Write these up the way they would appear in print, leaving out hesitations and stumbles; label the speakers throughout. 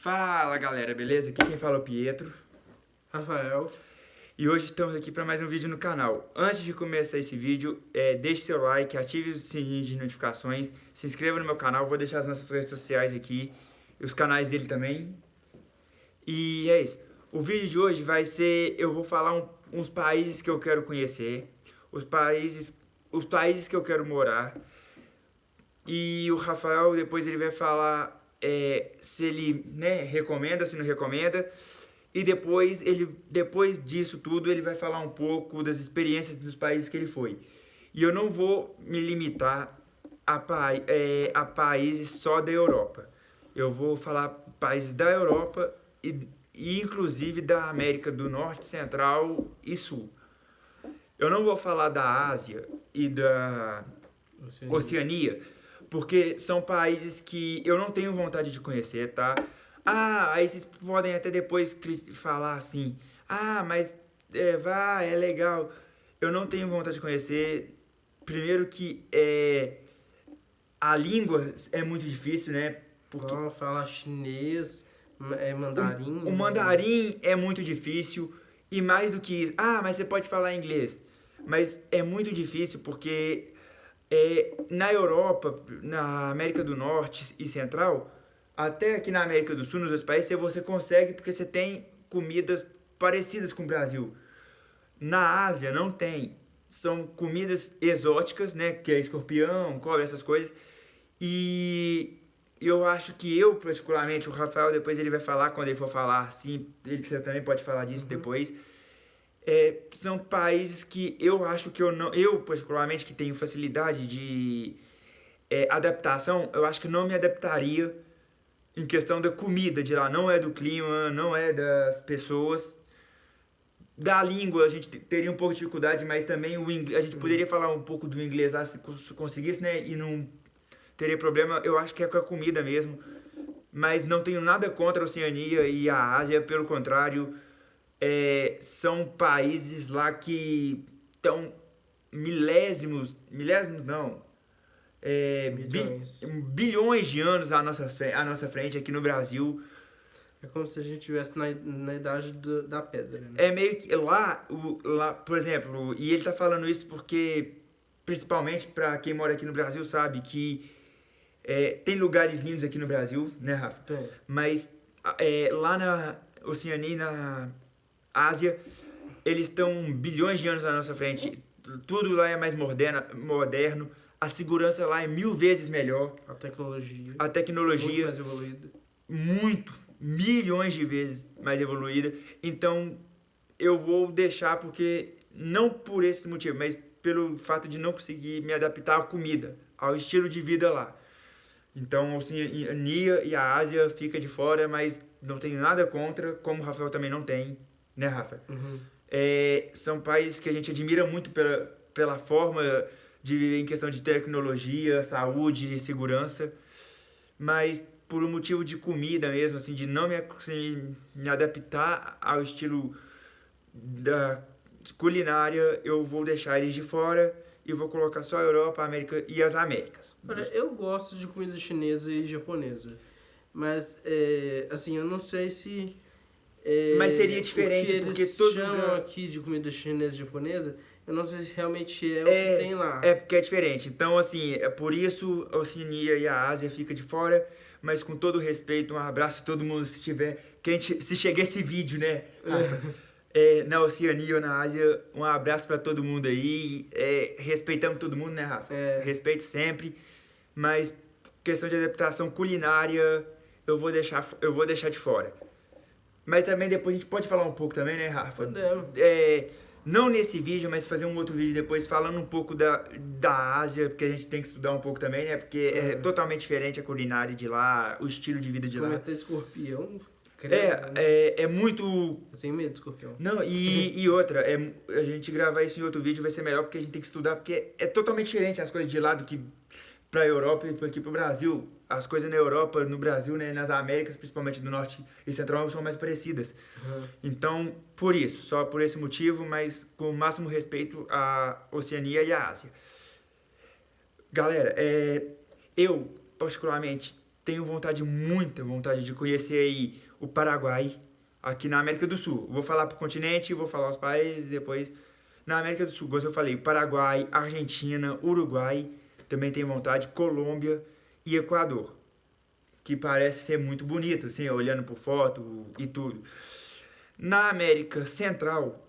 Speaker 1: Fala galera, beleza? Aqui quem fala é o Pietro,
Speaker 2: Rafael.
Speaker 1: e hoje estamos aqui para mais um vídeo no canal. Antes de começar esse vídeo, deixe seu like, ative o sininho de notificações, se inscreva no meu canal, vou deixar as nossas redes sociais aqui, e os canais dele também. E é isso, o vídeo de hoje vai ser, eu vou falar uns países que eu quero conhecer, os países que eu quero morar, e o Rafael depois ele vai falar se ele recomenda, se não recomenda. E depois disso tudo, ele vai falar um pouco das experiências dos países que ele foi. E eu não vou me limitar a países só da Europa. Eu vou falar países da Europa e inclusive da América do Norte, Central e Sul. Eu não vou falar da Ásia e da Oceania, porque são países que eu não tenho vontade de conhecer, tá? Aí vocês podem até depois falar assim, mas é legal. Eu não tenho vontade de conhecer. Primeiro que a língua é muito difícil, né? Porque
Speaker 2: Não, fala chinês, mandarim.
Speaker 1: o mandarim é muito difícil. E mais do que isso, mas você pode falar inglês. Mas é muito difícil porque na Europa, na América do Norte e Central, até aqui na América do Sul, nos outros países, você consegue porque você tem comidas parecidas com o Brasil. Na Ásia não tem. São comidas exóticas, né? Que é escorpião, cobra, essas coisas. E eu acho que eu, particularmente, o Rafael, depois ele vai falar, quando ele for falar, assim, você também pode falar disso depois. São países que eu acho que eu particularmente que tenho facilidade de adaptação, eu acho que não me adaptaria em questão da comida de lá, não é do clima, não é das pessoas. Da língua a gente teria um pouco de dificuldade, mas também a gente poderia falar um pouco do inglês lá se conseguisse, né, e não teria problema. Eu acho que é com a comida mesmo, mas não tenho nada contra a Oceania e a Ásia, pelo contrário. São países lá que estão milésimos não, bilhões de anos à nossa frente aqui no Brasil.
Speaker 2: É como se a gente estivesse na idade da pedra, né?
Speaker 1: É meio que lá, por exemplo, e ele tá falando isso porque, principalmente para quem mora aqui no Brasil, sabe que tem lugares lindos aqui no Brasil, né, Rafa?
Speaker 2: Tem.
Speaker 1: Mas lá na Oceania e na Ásia, eles estão bilhões de anos à nossa frente. Tudo lá é mais moderno. A segurança lá é 1000 vezes melhor.
Speaker 2: A tecnologia.
Speaker 1: A tecnologia
Speaker 2: Muito mais evoluída.
Speaker 1: milhões de vezes mais evoluída. Então, eu vou deixar porque, não por esse motivo, mas pelo fato de não conseguir me adaptar à comida, ao estilo de vida lá. Então, a Oceania e a Ásia fica de fora, mas não tenho nada contra, como o Rafael também não tem, né, Rafa?
Speaker 2: Uhum.
Speaker 1: São países que a gente admira muito pela forma de viver em questão de tecnologia, saúde e segurança, mas por um motivo de comida mesmo, assim, de não me adaptar ao estilo da culinária, eu vou deixar eles de fora e vou colocar só a Europa, a América e as Américas.
Speaker 2: Olha, eu gosto de comida chinesa e japonesa, mas, assim, eu não sei se...
Speaker 1: Mas seria diferente,
Speaker 2: o que
Speaker 1: porque
Speaker 2: eles
Speaker 1: todo
Speaker 2: chamam
Speaker 1: lugar...
Speaker 2: aqui de comida chinesa e japonesa, eu não sei se realmente é o que tem lá.
Speaker 1: Porque é diferente. Então, assim, é por isso a Oceania e a Ásia fica de fora, mas com todo respeito, um abraço a todo mundo se chegar esse vídeo, né? Na Oceania ou na Ásia, um abraço pra todo mundo aí. Respeitamos todo mundo, né, Rafa? Respeito sempre, mas questão de adaptação culinária, eu vou deixar de fora. Mas também depois a gente pode falar um pouco também, né, Rafa?
Speaker 2: Podemos.
Speaker 1: Não nesse vídeo, mas fazer um outro vídeo depois falando um pouco da Ásia, porque a gente tem que estudar um pouco também, né? Porque é totalmente diferente a culinária de lá, o estilo de vida de lá.
Speaker 2: Como até escorpião, credo, né?
Speaker 1: É muito...
Speaker 2: Eu tenho medo de escorpião.
Speaker 1: Não, e outra, a gente gravar isso em outro vídeo vai ser melhor, porque a gente tem que estudar, porque é totalmente diferente as coisas de lá do que pra Europa e aqui pro Brasil. As coisas na Europa, no Brasil, né, nas Américas, principalmente do Norte e Central, são mais parecidas. Então, por isso, só por esse motivo, mas com o máximo respeito à Oceania e à Ásia. Galera, eu, particularmente, tenho muita vontade de conhecer aí o Paraguai, aqui na América do Sul. Vou falar pro continente, vou falar os países, depois... Na América do Sul, como eu falei, Paraguai, Argentina, Uruguai, também tenho vontade, Colômbia e Equador, que parece ser muito bonito, assim, olhando por foto e tudo. Na América Central,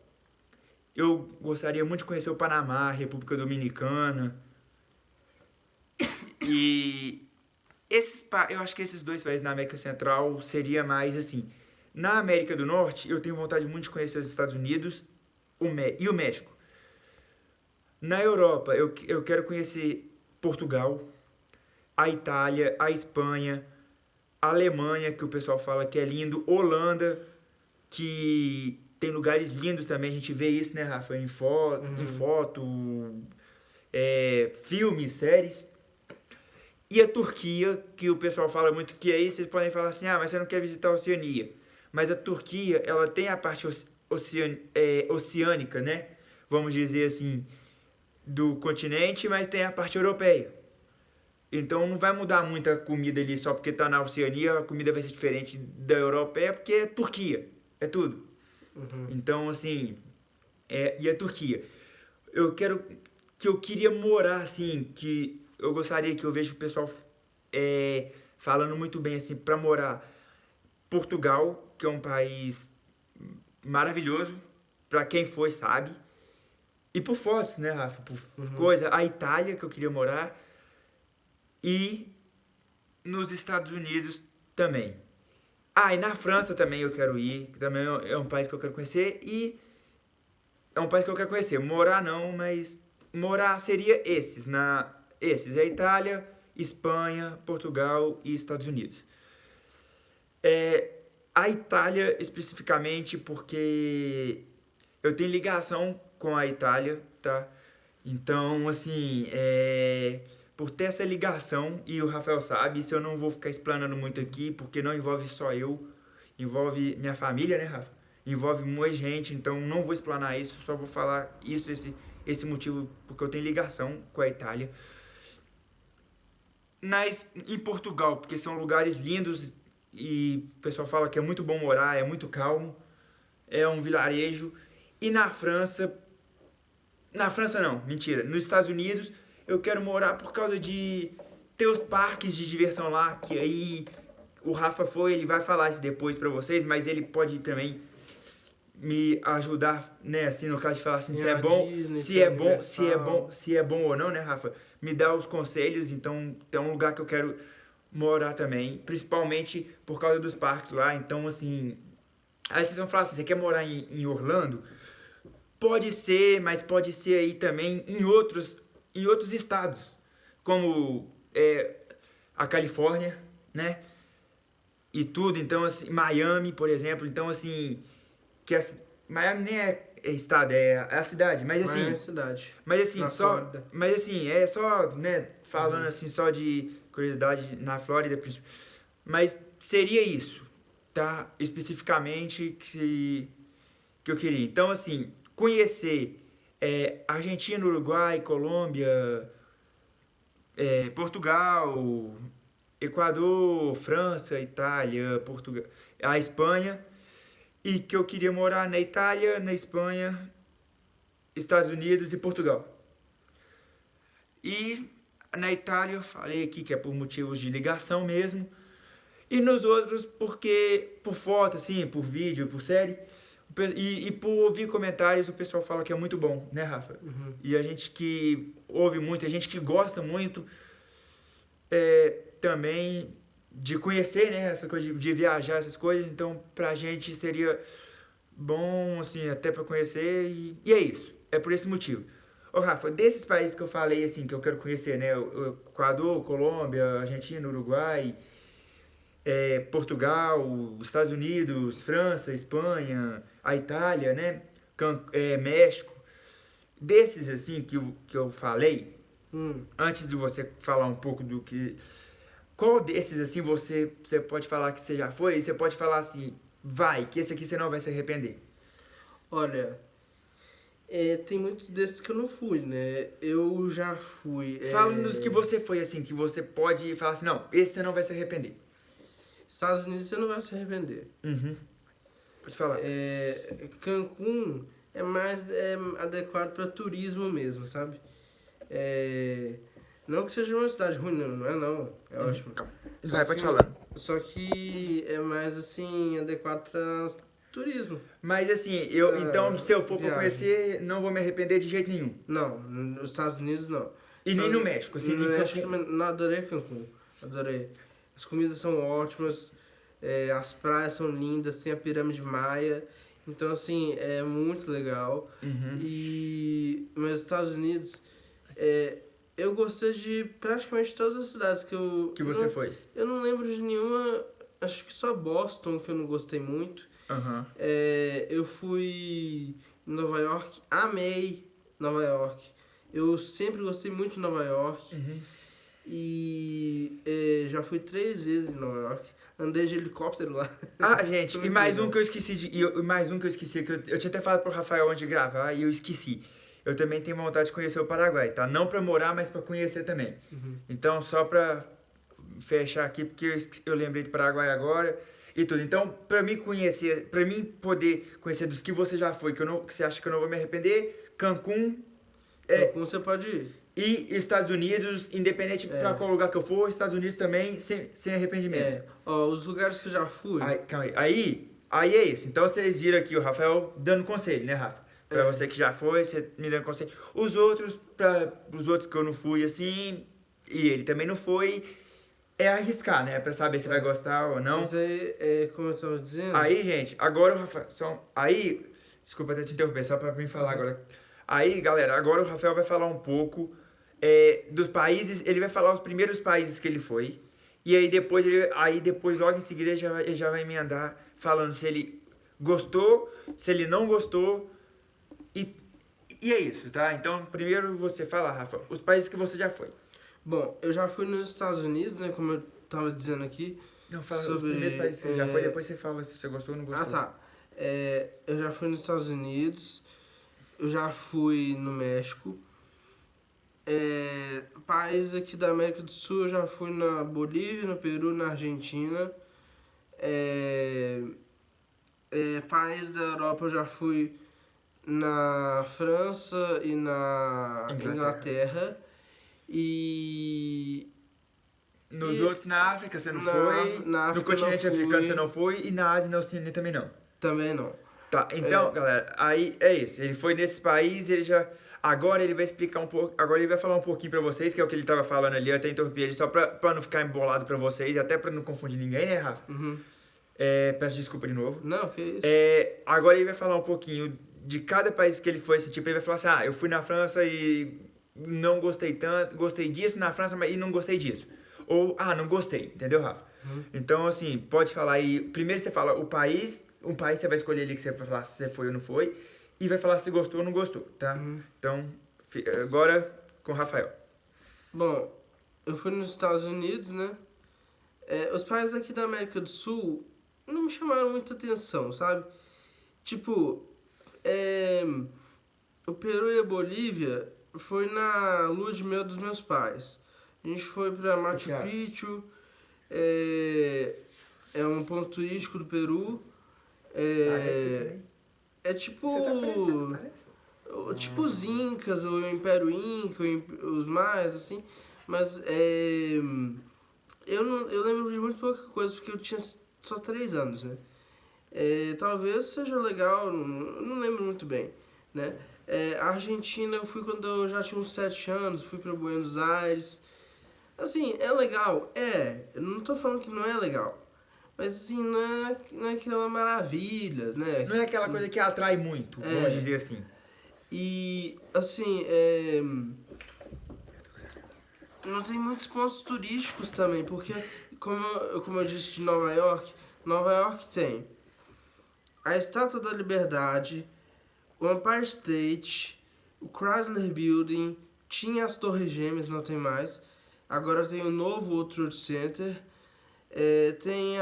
Speaker 1: eu gostaria muito de conhecer o Panamá, República Dominicana. E eu acho que esses dois países na América Central seria mais assim. Na América do Norte, eu tenho vontade muito de conhecer os Estados Unidos e o México. Na Europa, eu quero conhecer Portugal, a Itália, a Espanha, a Alemanha, que o pessoal fala que é lindo, Holanda, que tem lugares lindos também, a gente vê isso, né, Rafa, em foto, filmes, séries. E a Turquia, que o pessoal fala muito que aí vocês podem falar assim, mas você não quer visitar a Oceania. Mas a Turquia, ela tem a parte oceânica, né, vamos dizer assim, do continente, mas tem a parte europeia. Então não vai mudar muito a comida ali só porque tá na Oceania, a comida vai ser diferente da europeia, porque é Turquia, é tudo. Então, assim, e a Turquia? Eu queria morar, assim, que eu gostaria que eu vejo o pessoal falando muito bem, assim, pra morar Portugal, que é um país maravilhoso, pra quem foi sabe, e por fotos, né, Rafa, por coisa, a Itália, que eu queria morar, e nos Estados Unidos também. E na França também eu quero ir, que também é um país que eu quero conhecer, e é um país que eu quero conhecer. Morar não, mas morar seria esses, a Itália, Espanha, Portugal e Estados Unidos. A Itália especificamente porque eu tenho ligação com a Itália, tá? Então, assim, por ter essa ligação, e o Rafael sabe, isso eu não vou ficar explanando muito aqui, porque não envolve só eu, envolve minha família, né, Rafa? Envolve muita gente, então não vou explanar isso, só vou falar isso, esse motivo, porque eu tenho ligação com a Itália. Em Portugal, porque são lugares lindos e o pessoal fala que é muito bom morar, é muito calmo, é um vilarejo. E na França não, mentira, nos Estados Unidos eu quero morar por causa de ter os parques de diversão lá, que aí o Rafa ele vai falar isso depois pra vocês, mas ele pode também me ajudar, né, assim, no caso de falar assim, se é bom, Disney, se é bom ou não, né, Rafa? Me dá os conselhos, então é um lugar que eu quero morar também, principalmente por causa dos parques lá, então assim, aí vocês vão falar assim, você quer morar em Orlando? Pode ser, mas pode ser aí também em outros estados, como a Califórnia, né? E tudo, então assim, Miami, por exemplo, então assim, Miami nem é estado, é a cidade, mas assim,
Speaker 2: Miami é cidade.
Speaker 1: Mas assim,
Speaker 2: na Flórida.
Speaker 1: Mas assim, é só, né, falando assim só de curiosidade na Flórida, mas seria isso, tá? Especificamente que eu queria. Então assim, conhecer Argentina, Uruguai, Colômbia, Portugal, Equador, França, Itália, Portugal, a Espanha, e que eu queria morar na Itália, na Espanha, Estados Unidos e Portugal. E na Itália eu falei aqui que é por motivos de ligação mesmo, e nos outros porque por foto, assim, por vídeo, por série. E por ouvir comentários, o pessoal fala que é muito bom, né, Rafa? E a gente que ouve muito, a gente que gosta muito também de conhecer, né, essa coisa de viajar, essas coisas. Então, pra gente seria bom, assim, até pra conhecer. E é isso, é por esse motivo. Ô, Rafa, desses países que eu falei, assim, que eu quero conhecer, né, o Equador, Colômbia, Argentina, Uruguai, Portugal, Estados Unidos, França, Espanha, a Itália, né? México. Desses, assim, que eu falei, antes de você falar um pouco do que... Qual desses, assim, você pode falar que você já foi? E você pode falar assim, que esse aqui você não vai se arrepender.
Speaker 2: Olha, Tem muitos desses que eu não fui, né? Eu já fui.
Speaker 1: Fala nos que você foi, assim, que você pode falar assim, não, esse você não vai se arrepender.
Speaker 2: Estados Unidos você não vai se arrepender.
Speaker 1: Uhum. Pode falar.
Speaker 2: Cancún é mais adequado para turismo mesmo, sabe? Não que seja uma cidade ruim, não é não. É ótimo.
Speaker 1: Calma.
Speaker 2: Só
Speaker 1: Vai, pode
Speaker 2: que-
Speaker 1: falar.
Speaker 2: Só que é mais assim, adequado para turismo.
Speaker 1: Mas assim, então se eu for pra
Speaker 2: Viagem.
Speaker 1: conhecer, não vou me arrepender de jeito nenhum.
Speaker 2: Não, nos Estados Unidos não.
Speaker 1: E nem no México, assim,
Speaker 2: No
Speaker 1: nem
Speaker 2: México
Speaker 1: Cancún.
Speaker 2: também, não, adorei Cancún. Adorei. As comidas são ótimas, as praias são lindas, tem a pirâmide Maia. Então, assim, é muito legal.
Speaker 1: Uhum.
Speaker 2: E nos Estados Unidos, eu gostei de praticamente todas as cidades
Speaker 1: Que você foi.
Speaker 2: Eu não lembro de nenhuma, acho que só Boston que eu não gostei muito.
Speaker 1: Aham.
Speaker 2: Eu fui em Nova York, amei Nova York. Eu sempre gostei muito de Nova York.
Speaker 1: Uhum.
Speaker 2: E já fui 3 vezes em Nova York. Andei de helicóptero lá.
Speaker 1: Ah, gente,
Speaker 2: Foi
Speaker 1: e
Speaker 2: muito
Speaker 1: mais
Speaker 2: legal.
Speaker 1: um que eu esqueci mais um que eu esqueci, que eu tinha até falado pro Rafael antes de gravar e eu esqueci. Eu também tenho vontade de conhecer o Paraguai, tá? Não pra morar, mas pra conhecer também.
Speaker 2: Uhum.
Speaker 1: Então, só pra fechar aqui, porque eu lembrei do Paraguai agora e tudo. Então, pra mim conhecer, pra mim poder conhecer dos que você já foi, que você acha que eu não vou me arrepender, Cancún
Speaker 2: Cancún você pode ir.
Speaker 1: e Estados Unidos, independente pra qual lugar que eu for, Estados Unidos também, sem arrependimento.
Speaker 2: Os lugares que eu já fui.
Speaker 1: Aí, calma aí é isso. Então vocês viram aqui o Rafael dando conselho, né, Rafa? Pra você que já foi, você me dando conselho. Os outros que eu não fui assim, e ele também não foi, é arriscar, né? Pra saber se vai gostar ou não.
Speaker 2: Mas aí, como eu tava dizendo.
Speaker 1: Aí, gente, agora o Rafael. Desculpa até te interromper, só pra mim falar agora. Aí, galera, agora o Rafael vai falar um pouco dos países. Ele vai falar os primeiros países que ele foi. E aí depois logo em seguida, ele já vai emendar falando se ele gostou, se ele não gostou. E é isso, tá? Então, primeiro você fala, Rafa, os países que você já foi.
Speaker 2: Bom, eu já fui nos Estados Unidos, né? Como eu tava dizendo aqui.
Speaker 1: Não, fala os
Speaker 2: Sobre,
Speaker 1: primeiros países que você já foi, depois você fala se você gostou ou não gostou.
Speaker 2: tá. Eu já fui nos Estados Unidos. Eu já fui no México. Países aqui da América do Sul, eu já fui na Bolívia, no Peru, na Argentina. Países da Europa, eu já fui na França e na Inglaterra. E
Speaker 1: Nos outros, na África você não
Speaker 2: na
Speaker 1: foi,
Speaker 2: na África
Speaker 1: no continente
Speaker 2: eu não
Speaker 1: africano
Speaker 2: fui.
Speaker 1: você não foi, e na Ásia e na Oceania também não.
Speaker 2: também não.
Speaker 1: Tá, então, galera, aí é isso. Ele foi nesse país, ele já. Agora ele vai explicar um pouco. Agora ele vai falar um pouquinho pra vocês, que é o que ele tava falando ali. Eu até interrompi ele só pra não ficar embolado pra vocês, até pra não confundir ninguém, né, Rafa?
Speaker 2: Uhum.
Speaker 1: Peço desculpa de novo.
Speaker 2: Não, que isso.
Speaker 1: Agora ele vai falar um pouquinho de cada país que ele foi. Esse tipo, ele vai falar assim: eu fui na França e não gostei tanto, gostei disso na França, mas e não gostei disso. Ou, não gostei, entendeu, Rafa? Então, assim, pode falar aí. Primeiro você fala o país, um país você vai escolher ali que você vai falar se você foi ou não foi, e vai falar se gostou ou não gostou, tá? Então, agora com o Rafael.
Speaker 2: Bom, eu fui nos Estados Unidos, né? Os países aqui da América do Sul não me chamaram muita atenção, sabe? Tipo, o Peru e a Bolívia foi na lua de mel dos meus pais. A gente foi pra Machu
Speaker 1: Thiago.
Speaker 2: Picchu, é um ponto turístico do Peru. É tipo...
Speaker 1: Você tá parecendo, parece?
Speaker 2: Tipo os Incas, o Império Inca, os mais, assim. Mas eu lembro de muito pouca coisa, porque eu tinha só 3 anos, né? Talvez seja legal, não lembro muito bem, né? A Argentina eu fui quando eu já tinha uns 7 anos, fui pra Buenos Aires. Assim, é legal? Eu não tô falando que não é legal. Mas assim, não é aquela maravilha, né?
Speaker 1: Não é aquela coisa que atrai muito, vamos dizer assim.
Speaker 2: E, assim, não tem muitos pontos turísticos também, porque, como eu disse de Nova York tem a Estátua da Liberdade, o Empire State, o Chrysler Building, tinha as Torres Gêmeas, não tem mais, agora tem o novo World Trade Center, tem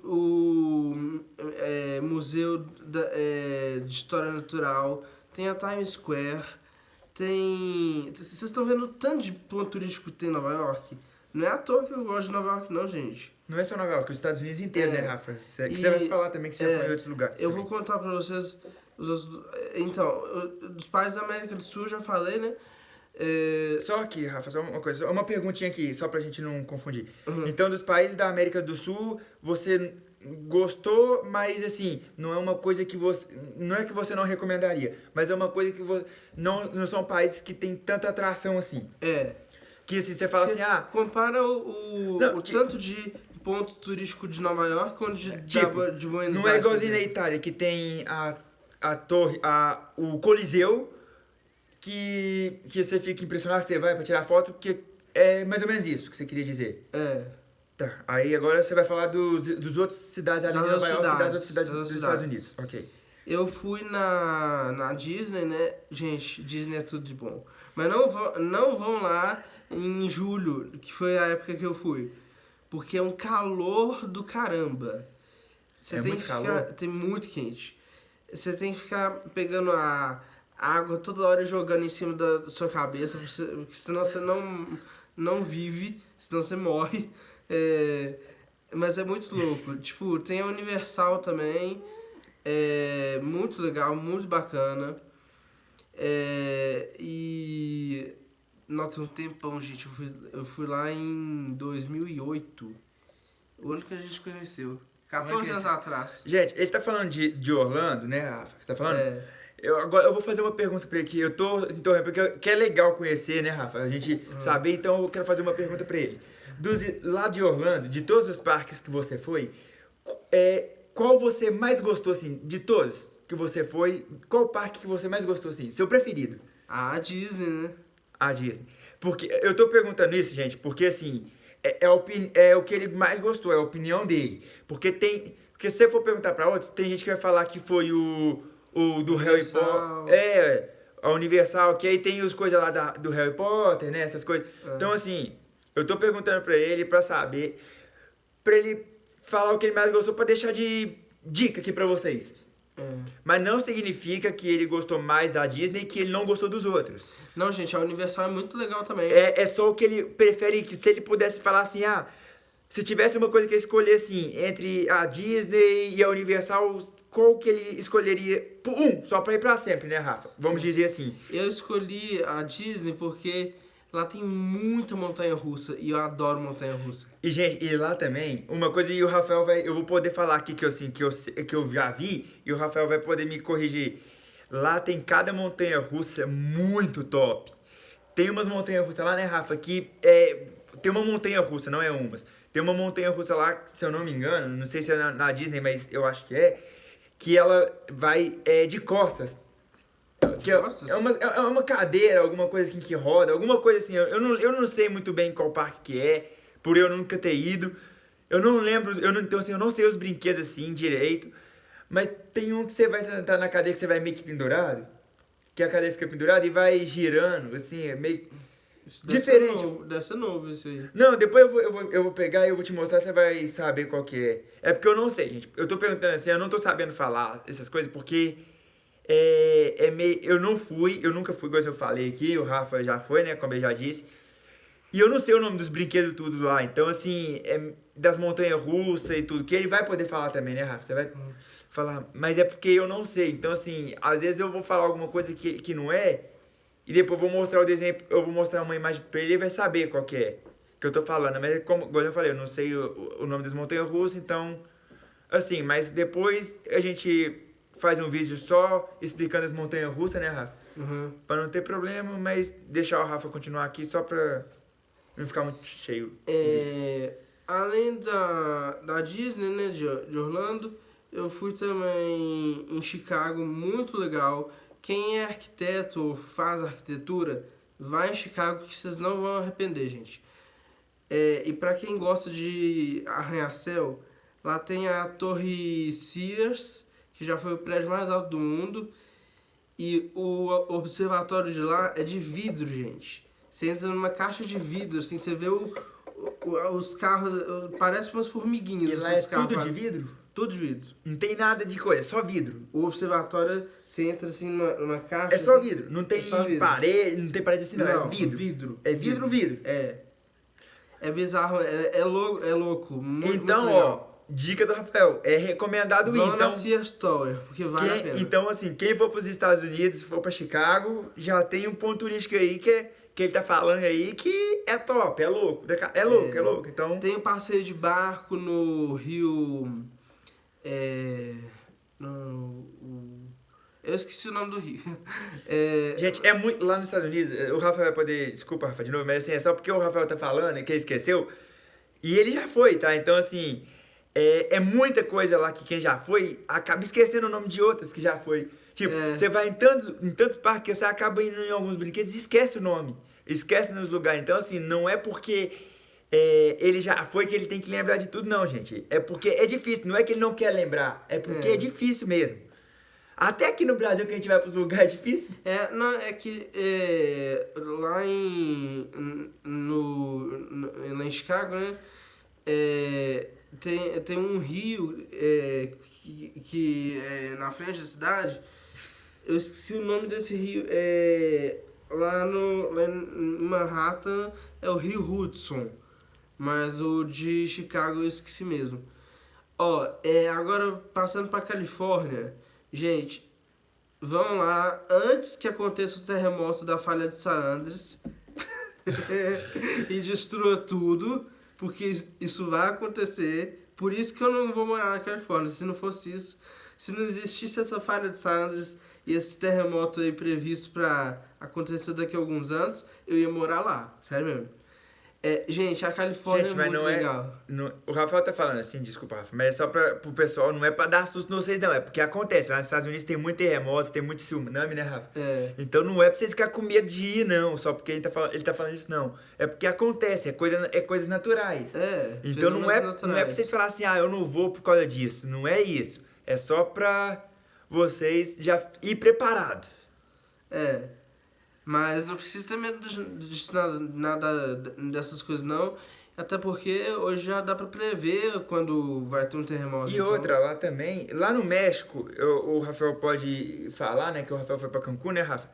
Speaker 2: o Museu de História Natural, tem a Times Square, tem... Vocês estão vendo o tanto de ponto turístico que tem em Nova York? Não é à toa que eu gosto de Nova York não, gente.
Speaker 1: Não é só Nova York, os Estados Unidos inteiro, né, Rafa? Você
Speaker 2: E-
Speaker 1: vai falar também que você já foi em outros lugares.
Speaker 2: Eu
Speaker 1: também.
Speaker 2: vou contar pra vocês os outros... Então, dos países da América do Sul, já falei, né?
Speaker 1: Só aqui, Rafa, só uma coisa, só uma perguntinha aqui, só pra gente não confundir.
Speaker 2: Uhum.
Speaker 1: Então, dos países da América do Sul, você gostou, mas assim, não é uma coisa que você. Não é que você não recomendaria, mas é uma coisa que você. Não são países que tem tanta atração assim. Que assim, você fala assim,
Speaker 2: Compara
Speaker 1: Não,
Speaker 2: o tanto de ponto turístico de Nova York quanto de Buenos Aires.
Speaker 1: não é igualzinho
Speaker 2: por
Speaker 1: na
Speaker 2: exemplo.
Speaker 1: Itália, que tem a torre, o Coliseu, que você fica impressionado, que você vai pra tirar foto, que é mais ou menos isso que você queria dizer. Tá, aí agora você vai falar dos outros cidades ali
Speaker 2: Das
Speaker 1: de Nova
Speaker 2: outras
Speaker 1: York e das outras
Speaker 2: cidades,
Speaker 1: cidades
Speaker 2: das
Speaker 1: dos
Speaker 2: outras
Speaker 1: Estados
Speaker 2: cidades.
Speaker 1: Unidos. Ok.
Speaker 2: Eu fui na Disney, né? Gente, Disney é tudo de bom. Mas não vão lá em julho, que foi a época que eu fui. Porque é um calor do caramba. Você
Speaker 1: É
Speaker 2: tem
Speaker 1: muito
Speaker 2: que ficar.
Speaker 1: calor?
Speaker 2: Tem muito quente. Você tem que ficar pegando a água toda hora e jogando em cima da sua cabeça, porque senão você não vive, senão você morre. Mas é muito louco. Tipo, tem a Universal também. É muito legal, muito bacana. E... Nossa, um tempão, gente. Eu fui lá em 2008. O ano que a gente conheceu. 14 anos atrás.
Speaker 1: Gente, ele tá falando de Orlando, né, Rafa? Você tá falando?
Speaker 2: É.
Speaker 1: Agora eu vou fazer uma pergunta pra ele aqui. Eu tô interrompendo porque que é legal conhecer, né, Rafa? A gente saber, então eu quero fazer uma pergunta pra ele. Lá de Orlando, de todos os parques que você foi, qual você mais gostou, assim, de todos que você foi? Qual parque que você mais gostou, assim? Seu preferido?
Speaker 2: A Disney, né?
Speaker 1: A Disney. Porque eu tô perguntando isso, gente, porque assim, é o que ele mais gostou, é a opinião dele. Porque se você for perguntar pra outros, tem gente que vai falar que foi o do Harry Potter. A Universal, que aí tem as coisas lá do Harry Potter, né? Essas coisas. Então, assim, eu tô perguntando pra ele pra saber, pra ele falar o que ele mais gostou, pra deixar de dica aqui pra vocês. Mas não significa que ele gostou mais da Disney e que ele não gostou dos outros.
Speaker 2: Não, gente, a Universal é muito legal também.
Speaker 1: É só o que ele prefere, que se ele pudesse falar assim, se tivesse uma coisa que ele escolher assim, entre a Disney e a Universal, qual que ele escolheria? Só pra ir pra sempre, né, Rafa? Vamos dizer assim.
Speaker 2: Eu escolhi a Disney porque lá tem muita montanha-russa e eu adoro montanha-russa.
Speaker 1: E, gente, e lá também, uma coisa, e o Rafael eu vou poder falar aqui que eu já vi, e o Rafael vai poder me corrigir. Lá tem cada montanha-russa muito top. Tem umas montanhas-russas lá, né, Rafa, que tem uma montanha-russa, não é umas. Tem uma montanha-russa lá, se eu não me engano, não sei se é na Disney, mas eu acho que ela vai de costas.
Speaker 2: Costas?
Speaker 1: É uma cadeira, alguma coisa assim que roda, alguma coisa assim. Eu não sei muito bem qual parque que é, por eu nunca ter ido. Eu não lembro, então assim, eu não sei os brinquedos assim direito. Mas tem um que você vai sentar na cadeira que você vai meio que pendurado. Que a cadeira fica pendurada e vai girando, assim, é meio
Speaker 2: Isso
Speaker 1: diferente.
Speaker 2: Deve ser novo isso aí.
Speaker 1: Não, depois eu vou pegar e eu vou te mostrar, você vai saber qual que é. É porque eu não sei, gente. Eu tô perguntando assim, eu não tô sabendo falar essas coisas porque eu nunca fui, igual eu falei aqui, o Rafa já foi, né, como eu já disse. E eu não sei o nome dos brinquedos tudo lá, então assim, das montanhas russas e tudo, que ele vai poder falar também, né, Rafa? Você vai falar, mas é porque eu não sei, então assim, às vezes eu vou falar alguma coisa que não é, e depois eu vou mostrar o desenho, eu vou mostrar uma imagem pra ele e ele vai saber qual que é que eu tô falando, mas como eu falei, eu não sei o nome das montanhas russas, então, assim, mas depois a gente faz um vídeo só explicando as montanhas russas, né, Rafa? Pra não ter problema, mas deixar o Rafa continuar aqui só pra não ficar muito cheio.
Speaker 2: Além da Disney, né, de Orlando, eu fui também em Chicago, muito legal. Quem é arquiteto ou faz arquitetura, vai em Chicago que vocês não vão arrepender, gente. E pra quem gosta de arranha-céu, lá tem a Torre Sears, que já foi o prédio mais alto do mundo. E o observatório de lá é de vidro, gente. Você entra numa caixa de vidro, assim, você vê os carros, parece umas formiguinhas.
Speaker 1: E
Speaker 2: os
Speaker 1: lá é
Speaker 2: carros,
Speaker 1: tudo de vidro?
Speaker 2: Tudo de vidro.
Speaker 1: Não tem nada de coisa, é só vidro.
Speaker 2: O observatório, você entra assim numa caixa.
Speaker 1: É só
Speaker 2: assim,
Speaker 1: vidro, não tem
Speaker 2: só vidro.
Speaker 1: parede, não tem parede assim não,
Speaker 2: Não,
Speaker 1: é vidro.
Speaker 2: vidro.
Speaker 1: É vidro.
Speaker 2: É. É bizarro, é louco. Muito,
Speaker 1: Então,
Speaker 2: muito legal.
Speaker 1: ó, dica do Rafael, é recomendado ir.
Speaker 2: Vão
Speaker 1: Então,
Speaker 2: na Sears Tower, porque vale a pena.
Speaker 1: então, assim, quem for para os Estados Unidos, se for para Chicago, já tem um ponto turístico aí que ele tá falando aí que é top, é louco. É louco. Então,
Speaker 2: Tem um passeio de barco no rio. Eu esqueci o nome do rio.
Speaker 1: gente, é muito. Lá nos Estados Unidos, o Rafael vai poder. Desculpa, Rafa, de novo, mas assim, é só porque o Rafael tá falando que ele esqueceu. E ele já foi, tá? Então, assim, é muita coisa lá que quem já foi acaba esquecendo o nome de outras que já foi. Tipo, você vai em tantos parques que você acaba indo em alguns brinquedos e esquece o nome. Esquece nos lugares. Então, assim, não é porque ele já foi que ele tem que lembrar de tudo, não, gente. É porque é difícil. Não é que ele não quer lembrar. É porque é difícil mesmo. Até aqui no Brasil que a gente vai pros lugares é difícil.
Speaker 2: Não, é que lá lá em Chicago, né? Tem um rio que é na frente da cidade. Eu esqueci o nome desse rio. Lá em Manhattan é o Rio Hudson. Mas o de Chicago eu esqueci mesmo. Ó, agora passando pra Califórnia. Gente, vão lá antes que aconteça o terremoto da falha de San Andreas e destrua tudo, porque isso vai acontecer. Por isso que eu não vou morar na Califórnia. Se não fosse isso, se não existisse essa falha de San Andreas e esse terremoto aí previsto pra acontecer daqui a alguns anos, eu ia morar lá. Sério mesmo. Gente, a Califórnia é muito legal.
Speaker 1: O Rafael tá falando assim, desculpa, Rafa, mas é só pro pessoal, não é pra dar susto em vocês, não. É porque acontece. Lá nos Estados Unidos tem muito terremoto, tem muito tsunami, né, Rafa? Então não é pra vocês ficarem com medo de ir, não. Só porque ele tá falando isso, não. É porque acontece, coisas naturais. Então não é pra vocês falarem assim, eu não vou por causa disso. Não é isso. É só pra vocês já ir preparados.
Speaker 2: Mas não precisa ter medo disso, nada dessas coisas, não. Até porque hoje já dá pra prever quando vai ter um terremoto.
Speaker 1: E outra, lá também, lá no México, o Rafael pode falar, né, que o Rafael foi pra Cancún, né, Rafa?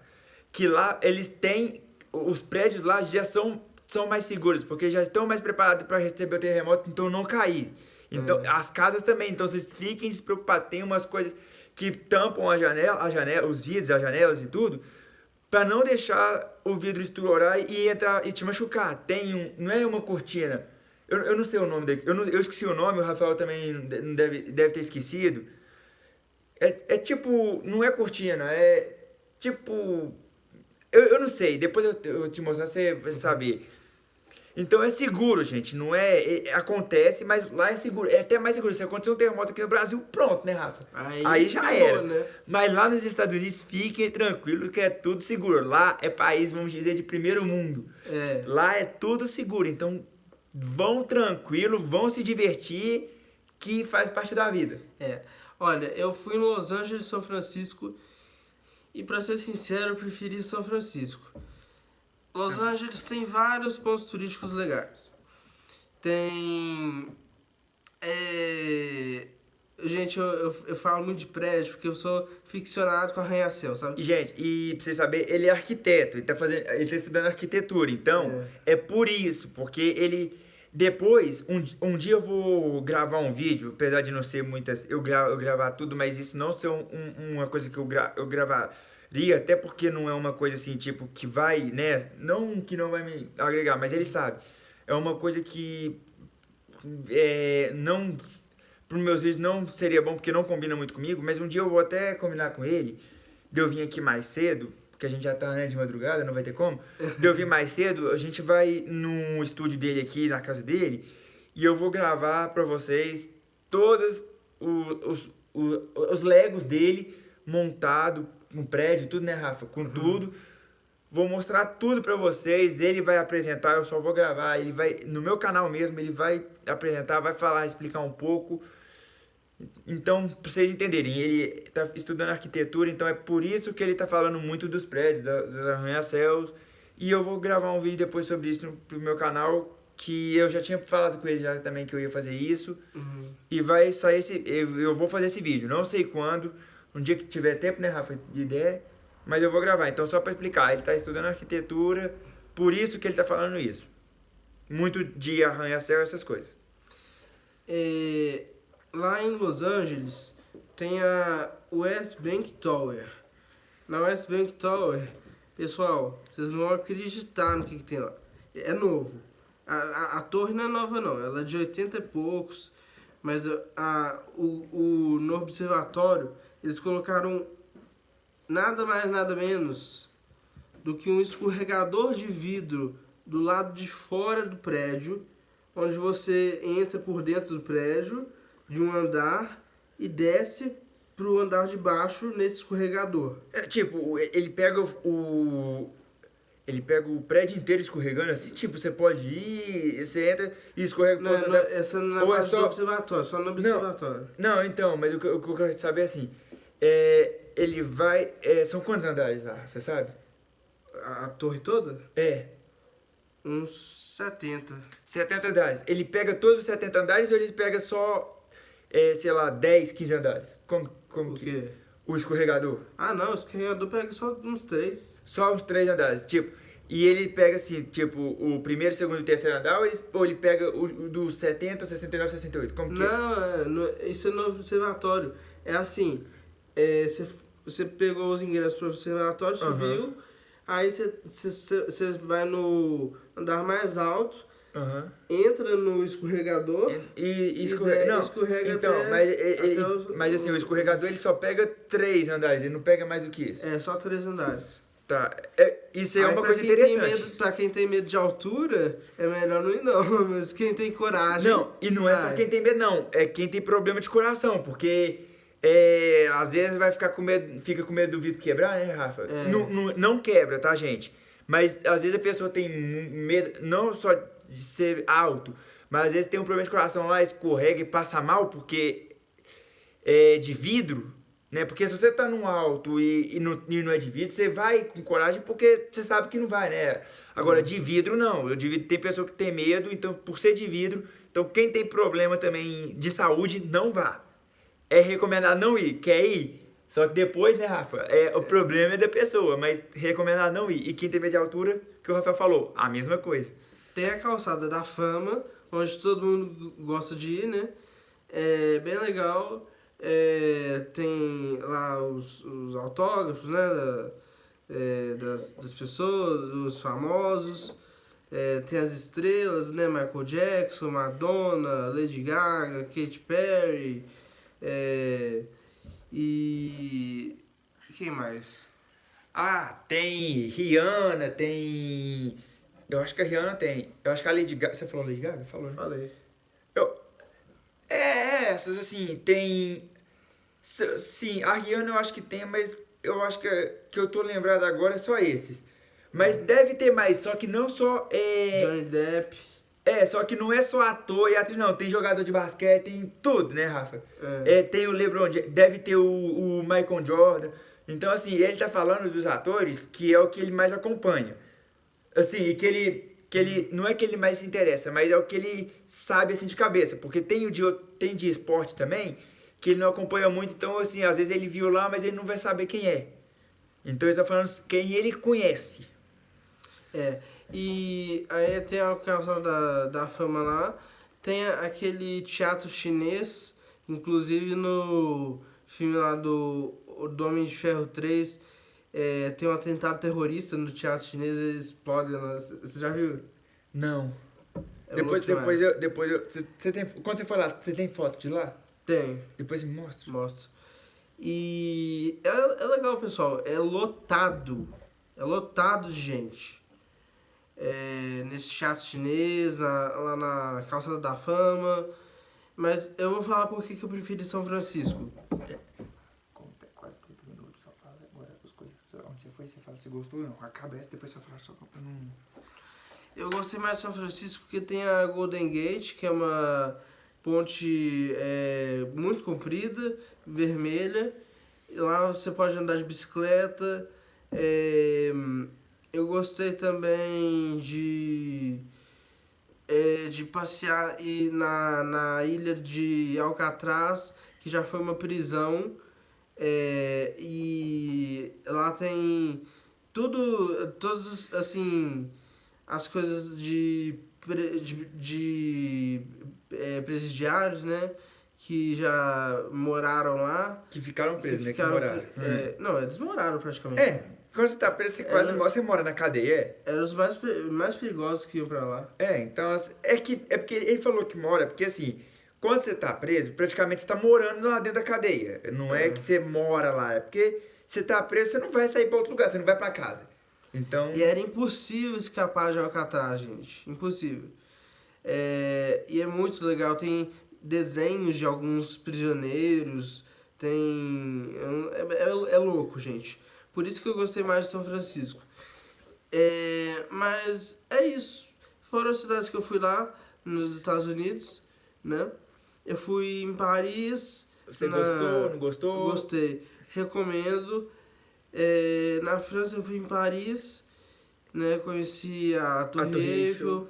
Speaker 1: Que lá eles têm, os prédios lá já são mais seguros, porque já estão mais preparados para receber o terremoto, então não cair. Então, as casas também, então vocês fiquem despreocupados. Tem umas coisas que tampam a janela, os vidros, as janelas e tudo, pra não deixar o vidro estourar e entrar e te machucar. Não é uma cortina. Eu não sei o nome daqui. Eu esqueci o nome, o Rafael também não deve ter esquecido. É tipo, não é cortina, é tipo... Eu não sei, depois eu te mostrar, você vai saber. Então é seguro, gente, não acontece, mas lá é seguro, é até mais seguro. Se acontecer um terremoto aqui no Brasil, pronto, né, Rafa? Aí já era. Né? Mas lá nos Estados Unidos, fiquem tranquilos que é tudo seguro. Lá é país, vamos dizer, de primeiro mundo. Lá é tudo seguro, então vão tranquilo, vão se divertir, que faz parte da vida.
Speaker 2: Olha, eu fui em Los Angeles, São Francisco, e pra ser sincero, eu preferi São Francisco. Los Angeles tem vários pontos turísticos legais. Tem... Gente, eu falo muito de prédio porque eu sou ficcionado com arranha-céu, sabe?
Speaker 1: E, gente, e pra vocês saberem, ele é arquiteto, ele tá estudando arquitetura. Então, é por isso, porque ele... Depois, um dia eu vou gravar um vídeo, apesar de não ser muitas... Eu gravar tudo, mas isso não ser uma coisa que eu gravar... Até porque não é uma coisa assim, tipo, que vai, né? Não que não vai me agregar, mas ele sabe. É uma coisa que não, pros meus vídeos não seria bom, porque não combina muito comigo, mas um dia eu vou até combinar com ele, de eu vir aqui mais cedo, porque a gente já tá, né, de madrugada, não vai ter como. De eu vir mais cedo, a gente vai no estúdio dele aqui, na casa dele, e eu vou gravar pra vocês todos os Legos dele montado, com prédio, tudo, né, Rafa? Com tudo. Vou mostrar tudo pra vocês. Ele vai apresentar, eu só vou gravar. Ele vai, no meu canal mesmo, ele vai apresentar, vai falar, explicar um pouco. Então, pra vocês entenderem, ele tá estudando arquitetura, então é por isso que ele tá falando muito dos prédios, dos arranha-céus. E eu vou gravar um vídeo depois sobre isso pro meu canal, que eu já tinha falado com ele já também que eu ia fazer isso.
Speaker 2: Uhum.
Speaker 1: E vai sair eu vou fazer esse vídeo, não sei quando, um dia que tiver tempo, né, Rafa, de ideia, mas eu vou gravar. Então, só para explicar, ele tá estudando arquitetura, por isso que ele tá falando isso. Muito de arranha-céu, essas coisas.
Speaker 2: Lá em Los Angeles tem a West Bank Tower. Na West Bank Tower, pessoal, vocês não vão acreditar no que tem lá. É novo. A torre não é nova não, ela é de 80 e poucos, mas no observatório eles colocaram nada mais nada menos do que um escorregador de vidro do lado de fora do prédio, onde você entra por dentro do prédio de um andar e desce pro andar de baixo nesse escorregador.
Speaker 1: Tipo, ele pega o prédio inteiro escorregando assim, tipo, você pode ir, você entra e escorrega
Speaker 2: Não,
Speaker 1: todo.
Speaker 2: essa não é na
Speaker 1: Ou é
Speaker 2: base
Speaker 1: só-
Speaker 2: do observatório, só no observatório.
Speaker 1: Não, então, mas o que eu quero saber é assim, ele vai, são quantos andares lá, você sabe?
Speaker 2: A torre toda?
Speaker 1: É,
Speaker 2: Uns 70.
Speaker 1: 70 andares. Ele pega todos os 70 andares ou ele pega só, sei lá, 10, 15 andares? Como
Speaker 2: O
Speaker 1: que...
Speaker 2: quê?
Speaker 1: O escorregador.
Speaker 2: Ah, não, o escorregador pega só uns 3.
Speaker 1: Só os 3 andares, tipo... E ele pega assim, tipo, o primeiro, segundo e terceiro andar ou ele pega o do 70, 69, 68? Como que é?
Speaker 2: Não, isso é no observatório. É assim, você pegou os ingressos pro observatório, subiu, aí você vai no andar mais alto,
Speaker 1: Aham.
Speaker 2: entra no escorregador
Speaker 1: E escorrega. Não,
Speaker 2: escorrega
Speaker 1: então,
Speaker 2: até,
Speaker 1: mas assim, o escorregador ele só pega 3 andares, ele não pega mais do que isso.
Speaker 2: É, só 3 andares.
Speaker 1: Tá, isso é
Speaker 2: Aí,
Speaker 1: uma
Speaker 2: pra
Speaker 1: coisa
Speaker 2: quem tem
Speaker 1: interessante.
Speaker 2: medo, pra quem tem medo de altura, é melhor não ir não, mas quem tem coragem...
Speaker 1: Não, e não é só
Speaker 2: vai.
Speaker 1: quem tem medo, não. É quem tem problema de coração, porque às vezes vai ficar com medo, fica com medo do vidro quebrar, né, Rafa?
Speaker 2: É.
Speaker 1: Não quebra, tá, gente? Mas às vezes a pessoa tem medo, não só de ser alto, mas às vezes tem um problema de coração lá, escorrega e passa mal, porque é de vidro, né? Porque se você tá num alto e não é de vidro, você vai com coragem porque você sabe que não vai, né? Agora, de vidro não. De vidro tem pessoa que tem medo, então por ser de vidro, então quem tem problema também de saúde, não vá. É recomendado não ir. Quer ir? Só que depois, né, Rafa? O problema é da pessoa, mas recomendado não ir. E quem tem medo de altura, que o Rafael falou, a mesma coisa.
Speaker 2: Tem a calçada da fama, onde todo mundo gosta de ir, né? É bem legal. Tem lá os autógrafos, né? Das pessoas, os famosos. Tem as estrelas, né? Michael Jackson, Madonna, Lady Gaga, Katy Perry. E quem mais?
Speaker 1: Ah, tem Rihanna, tem... Eu acho que a Rihanna tem. Eu acho que a Lady Gaga... Você falou Lady Gaga? Falou, né?
Speaker 2: Falei.
Speaker 1: Essas, assim, tem... Sim, a Rihanna eu acho que tem, mas eu acho que eu tô lembrado agora é só esses. Mas deve ter mais, só que não só...
Speaker 2: Johnny Depp.
Speaker 1: Só que não é só ator e atriz, não. Tem jogador de basquete, tem tudo, né, Rafa? Tem o LeBron James, deve ter o Michael Jordan. Então, assim, ele tá falando dos atores que é o que ele mais acompanha. Assim, e que ele não é que ele mais se interessa, mas é o que ele sabe, assim, de cabeça. Porque tem de esporte também, que ele não acompanha muito. Então, assim, às vezes ele viu lá, mas ele não vai saber quem é. Então, ele tá falando quem ele conhece.
Speaker 2: E aí tem a calçada da fama lá, tem aquele teatro chinês, inclusive no filme lá do Homem de Ferro 3, tem um atentado terrorista no teatro chinês, eles explodem lá, você já viu?
Speaker 1: Não.
Speaker 2: Louco demais.
Speaker 1: Quando você for lá, você tem foto de lá?
Speaker 2: Tem,
Speaker 1: Depois me mostra.
Speaker 2: mostro. E é legal, pessoal, é lotado de gente. Nesse teatro chinês, lá na Calçada da Fama. Mas eu vou falar por que eu preferi São Francisco.
Speaker 1: Quase 30 minutos, só fala agora as coisas. Onde você foi, você fala se gostou ou não. Acaba essa, depois só fala só pra não...
Speaker 2: Eu gostei mais de São Francisco porque tem a Golden Gate, que é uma ponte muito comprida, vermelha. E lá você pode andar de bicicleta. Eu gostei também de passear na ilha de Alcatraz, que já foi uma prisão. E lá tem todos, assim, as coisas de presidiários, né? Que já moraram lá.
Speaker 1: Que ficaram
Speaker 2: Que
Speaker 1: presos, né? Que
Speaker 2: ficaram.
Speaker 1: moraram.
Speaker 2: Não, eles moraram praticamente.
Speaker 1: É, quando você tá preso, você quase morre, você mora na cadeia, é?
Speaker 2: Eram os mais perigosos que iam pra lá.
Speaker 1: É, então, é porque ele falou que mora, porque assim, quando você tá preso, praticamente você tá morando lá dentro da cadeia. Não é que você mora lá, é porque você tá preso, você não vai sair pra outro lugar, você não vai pra casa. Então,
Speaker 2: E era impossível escapar de Alcatraz, gente. Impossível. E é muito legal. Tem desenhos de alguns prisioneiros. Tem. É louco, gente. Por isso que eu gostei mais de São Francisco. Mas é isso. Foram as cidades que eu fui lá, nos Estados Unidos, né? Eu fui em Paris.
Speaker 1: você gostou, não gostou?
Speaker 2: Gostei. Recomendo. Na França eu fui em Paris, né? Conheci a Torre
Speaker 1: Torre
Speaker 2: Eiffel,
Speaker 1: Eiffel.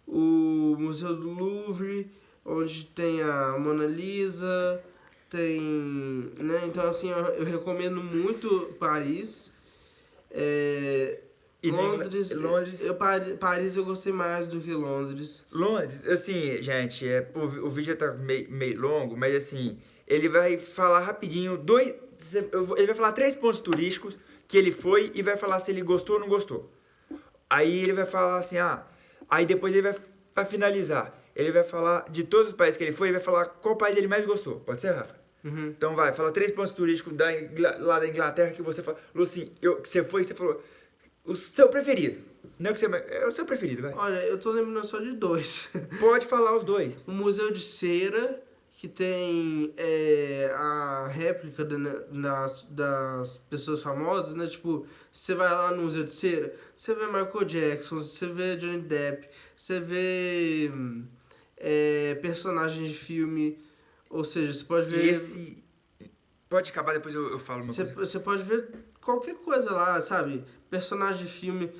Speaker 2: o Museu do Louvre, onde tem a Mona Lisa, tem, né? Então assim, eu recomendo muito Paris.
Speaker 1: E na
Speaker 2: Londres,
Speaker 1: Londres,
Speaker 2: Paris eu gostei mais do que Londres.
Speaker 1: Londres, assim, gente, o vídeo tá meio longo, mas assim, ele vai falar rapidinho, ele vai falar 3 pontos turísticos que ele foi e vai falar se ele gostou ou não gostou. Aí ele vai falar assim, aí depois ele vai, pra finalizar, ele vai falar de todos os países que ele foi, ele vai falar qual país ele mais gostou. Pode ser, Rafa?
Speaker 2: Uhum.
Speaker 1: Então vai, fala 3 pontos turísticos lá da Inglaterra que você falou, assim, que você foi, que você falou, o seu preferido. Não é o que você, é o seu preferido, vai.
Speaker 2: Olha, eu tô lembrando só de dois.
Speaker 1: Pode falar os dois.
Speaker 2: O Museu de Cera, que tem a réplica das pessoas famosas, né? Tipo, você vai lá no Museu de Cera, você vê Michael Jackson, você vê Johnny Depp, você vê personagens de filme, ou seja, você pode ver...
Speaker 1: E esse... Pode acabar, depois eu falo uma coisa.
Speaker 2: Você pode ver qualquer coisa lá, sabe? Personagem de filme.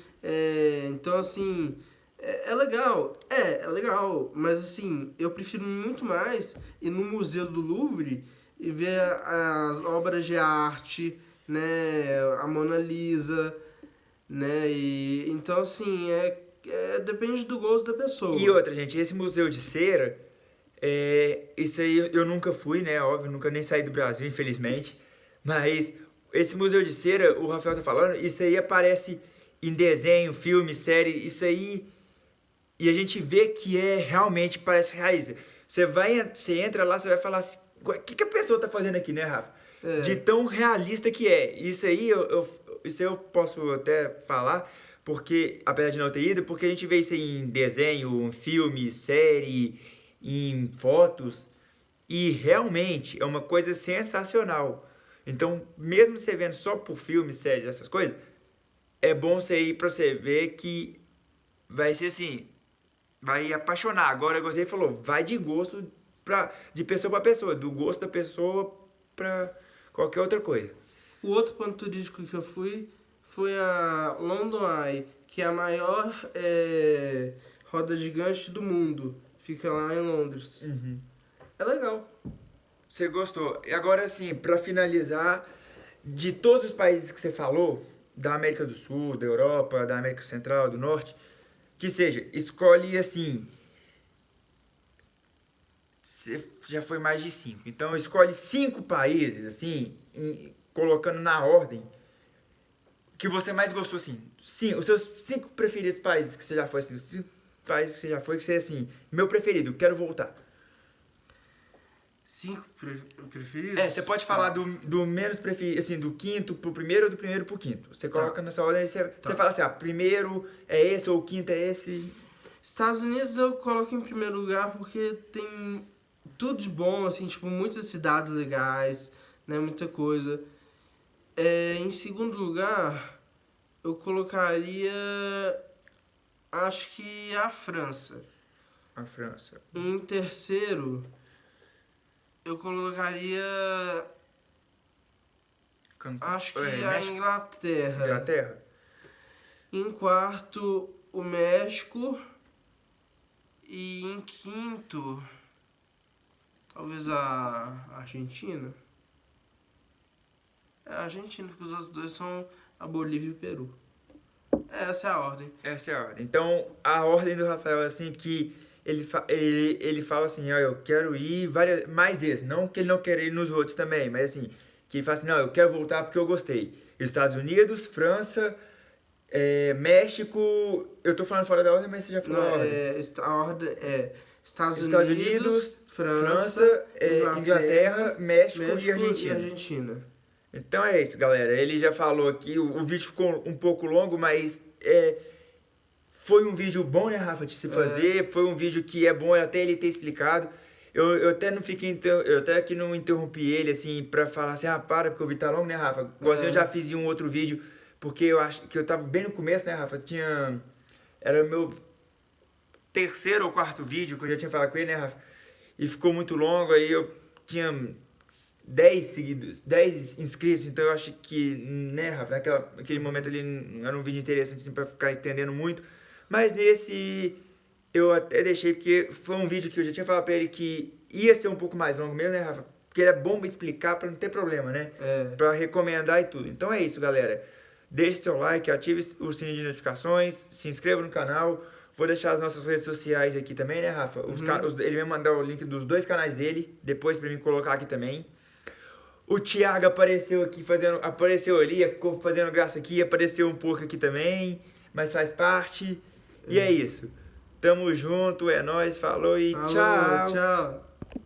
Speaker 2: Então, assim, é legal. É legal. Mas, assim, eu prefiro muito mais ir no Museu do Louvre e ver as obras de arte, né? A Mona Lisa, né? Então, assim, depende do gosto da pessoa.
Speaker 1: E outra, gente, esse museu de cera, isso aí eu nunca fui, né? Óbvio, nunca nem saí do Brasil, infelizmente. Mas esse museu de cera, o Rafael tá falando, isso aí aparece em desenho, filme, série, isso aí. E a gente vê que realmente parece raiz. Você entra lá, você vai falar assim, o que a pessoa tá fazendo aqui, né, Rafa? De tão realista que é. Isso aí isso eu posso até falar, porque, apesar de não ter ido, porque a gente vê isso aí em desenho, em filme, série, em fotos, e realmente é uma coisa sensacional. Então, mesmo você vendo só por filme, série, essas coisas, é bom você ir pra você ver que vai ser assim, vai apaixonar. Agora, você falou, vai de gosto de pessoa pra pessoa, do gosto da pessoa pra qualquer outra coisa.
Speaker 2: O outro ponto turístico que eu fui foi a London Eye, que é a maior roda gigante do mundo. Fica lá em Londres.
Speaker 1: Uhum.
Speaker 2: É legal.
Speaker 1: Você gostou? E agora, assim, pra finalizar, de todos os países que você falou, da América do Sul, da Europa, da América Central, do Norte, que seja, escolhe assim. Você já foi mais de 5. Então, escolhe 5 países, assim, colocando na ordem que você mais gostou, assim. Sim, os seus 5 preferidos países que você já foi, assim. Os 5 países que você já foi, que você, assim, meu preferido, quero voltar.
Speaker 2: 5 preferidos?
Speaker 1: Você pode falar do menos preferido, assim, do quinto pro primeiro ou do primeiro pro quinto. Você coloca nessa ordem e você fala assim, primeiro é esse ou o quinto é esse.
Speaker 2: Estados Unidos eu coloco em primeiro lugar porque tem tudo de bom, assim, tipo, muitas cidades legais, né, muita coisa. Em segundo lugar, eu colocaria, acho que a França.
Speaker 1: A França.
Speaker 2: Em terceiro, eu colocaria, acho que a
Speaker 1: México?
Speaker 2: Inglaterra.
Speaker 1: Inglaterra?
Speaker 2: Em quarto, o México. E em quinto, talvez a Argentina. É a Argentina, porque os outros dois são a Bolívia e o Peru. Essa é a ordem.
Speaker 1: Essa é a ordem. Então, a ordem do Rafael é assim que ele fala assim, ó, eu quero ir mais vezes. Não que ele não quer ir nos outros também, mas assim, que ele fala assim, não, eu quero voltar porque eu gostei. Estados Unidos, França, México... Eu tô falando fora da ordem, mas você já falou a ordem.
Speaker 2: A ordem é Estados
Speaker 1: Unidos,
Speaker 2: França,
Speaker 1: Inglaterra, México e
Speaker 2: e
Speaker 1: Argentina.
Speaker 2: Argentina.
Speaker 1: Então é isso, galera. Ele já falou aqui, o vídeo ficou um pouco longo, mas foi um vídeo bom, né, Rafa, de se fazer. Foi um vídeo que é bom até ele ter explicado. Eu até não fiquei, eu até aqui não interrompi ele, assim, pra falar assim, para, porque o vídeo tá longo, né, Rafa? Igual eu já fiz em um outro vídeo, porque eu acho que eu tava bem no começo, né, Rafa? Era o meu terceiro ou quarto vídeo que eu já tinha falado com ele, né, Rafa? E ficou muito longo, aí eu tinha 10 inscritos, então eu acho que, né, Rafa, naquele momento ali não era um vídeo interessante assim, pra ficar entendendo muito, mas nesse eu até deixei, porque foi um vídeo que eu já tinha falado pra ele que ia ser um pouco mais longo mesmo, né, Rafa? Porque é bom me explicar pra não ter problema, né? Pra recomendar e tudo. Então é isso, galera. Deixe seu like, ative o sininho de notificações, se inscreva no canal. Vou deixar as nossas redes sociais aqui também, né, Rafa? Ele vai mandar o link dos 2 canais dele, depois pra mim colocar aqui também. O Thiago apareceu aqui, apareceu ali, ficou fazendo graça aqui, apareceu um pouco aqui também, mas faz parte. E é isso. Tamo junto, é nóis, falou e tchau.
Speaker 2: Tchau.